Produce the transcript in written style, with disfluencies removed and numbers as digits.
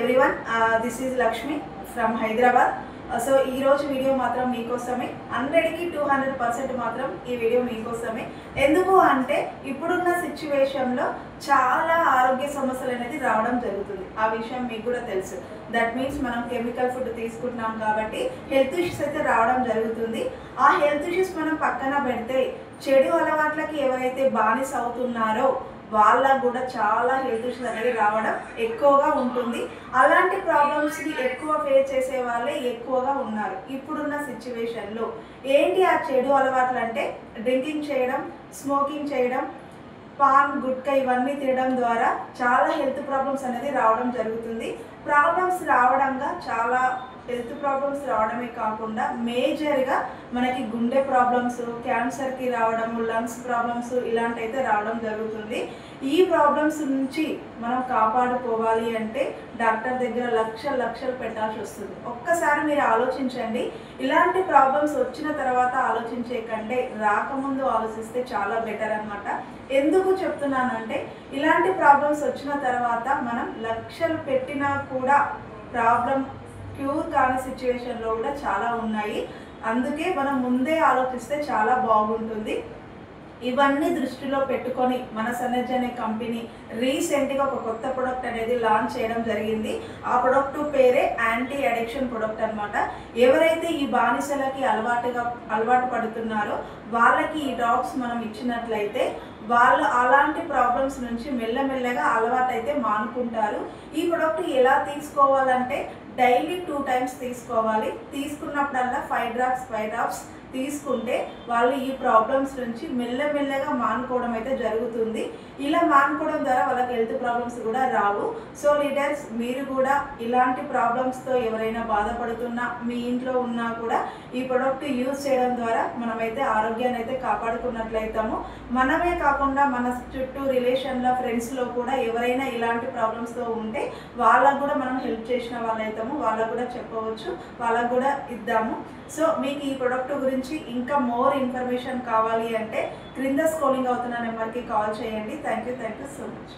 everyone, this is Lakshmi from Hyderabad. So ఈ రోజు video మాత్రం మీకోసమే 100కి 200% మాత్రం ఈ వీడియో మీకోసమే. ఎందుకు అంటే ఇప్పుడున్న సిచ్యువేషన్లో చాలా ఆరోగ్య సమస్యలు అనేది రావడం జరుగుతుంది. ఆ విషయం మీకు కూడా తెలుసు. దట్ మీన్స్ మనం కెమికల్ ఫుడ్ తీసుకుంటున్నాం కాబట్టి హెల్త్ ఇష్యూస్ అయితే రావడం జరుగుతుంది. ఆ హెల్త్ ఇష్యూస్ మనం పక్కన పెడితే చెడు అలవాట్లకి ఎవరైతే బానిస అవుతున్నారో వాళ్ళకు కూడా చాలా హెల్త్ ఇష్యూస్ అనేది రావడం ఎక్కువగా ఉంటుంది. అలాంటి ప్రాబ్లమ్స్ని ఎక్కువ ఫేస్ చేసే వాళ్ళే ఎక్కువగా ఉన్నారు ఇప్పుడున్న సిచ్యువేషన్లో. ఏంటి ఆ చెడు అలవాట్లు అంటే డ్రింకింగ్ చేయడం, స్మోకింగ్ చేయడం, పాన్, గుట్కా ఇవన్నీ తినడం ద్వారా చాలా హెల్త్ ప్రాబ్లమ్స్ అనేది రావడం జరుగుతుంది. ప్రాబ్లమ్స్ రావడంగా చాలా హెల్త్ ప్రాబ్లమ్స్ రావడమే కాకుండా మేజర్గా మనకి గుండె ప్రాబ్లమ్స్, క్యాన్సర్కి రావడము, లంగ్స్ ప్రాబ్లమ్స్ ఇలాంటి అయితే రావడం జరుగుతుంది. ఈ ప్రాబ్లమ్స్ నుంచి మనం కాపాడుకోవాలి అంటే డాక్టర్ దగ్గర లక్షలు పెట్టాల్సి వస్తుంది. ఒక్కసారి మీరు ఆలోచించండి. ఇలాంటి ప్రాబ్లమ్స్ వచ్చిన తర్వాత ఆలోచించే కంటే రాకముందు ఆలోచిస్తే చాలా బెటర్ అనమాట. ఎందుకు చెప్తున్నానంటే ఇలాంటి ప్రాబ్లమ్స్ వచ్చిన తర్వాత మనం లక్షలు పెట్టినా కూడా ప్రాబ్లం క్యూర్ కాని సిచ్యువేషన్లో కూడా చాలా ఉన్నాయి. అందుకే మనం ముందే ఆలోచిస్తే చాలా బాగుంటుంది. ఇవన్నీ దృష్టిలో పెట్టుకొని మన సనర్జీ అనే కంపెనీ రీసెంట్గా ఒక కొత్త ప్రొడక్ట్ అనేది లాంచ్ చేయడం జరిగింది. ఆ ప్రొడక్ట్ పేరే యాంటీ అడిక్షన్ ప్రొడక్ట్ అనమాట. ఎవరైతే ఈ బానిసలకి అలవాటు పడుతున్నారో వాళ్ళకి ఈ డ్రాప్స్ మనం ఇచ్చినట్లయితే వాళ్ళు అలాంటి ప్రాబ్లమ్స్ నుంచి మెల్లమెల్లగా అలవాటు అయితే మానుకుంటారు. ఈ ప్రొడక్ట్ ఎలా తీసుకోవాలంటే డైలీ 2 టైమ్స్ తీసుకోవాలి. తీసుకున్నప్పుడల్లా 5 డ్రాప్స్ తీసుకుంటే వాళ్ళు ఈ ప్రాబ్లమ్స్ నుంచి మెల్లమెల్లగా మానుకోవడం అయితే జరుగుతుంది. ఇలా మానుకోవడం ద్వారా వాళ్ళకి హెల్త్ ప్రాబ్లమ్స్ కూడా రావు. సో లీడర్స్, మీరు కూడా ఇలాంటి ప్రాబ్లమ్స్తో ఎవరైనా బాధపడుతున్నా మీ ఇంట్లో ఉన్నా కూడా ఈ ప్రొడక్ట్ యూజ్ చేయడం ద్వారా మనమైతే ఆరోగ్యాన్ని అయితే కాపాడుకున్నట్లయితాము. మనమే కాకుండా మన చుట్టూ రిలేషన్లో, ఫ్రెండ్స్లో కూడా ఎవరైనా ఇలాంటి ప్రాబ్లమ్స్తో ఉంటే వాళ్ళకు కూడా మనం హెల్ప్ చేసిన వాళ్ళైతాము. వాళ్ళకు కూడా చెప్పవచ్చు, వాళ్ళకు కూడా ఇద్దాము. సో మీకు ఈ ప్రొడక్ట్ గురించి ఇంకా మోర్ ఇన్ఫర్మేషన్ కావాలి అంటే క్రింద స్క్రోలింగ్ అవుతున్న నెంబర్కి కాల్ చేయండి. Thank you so much.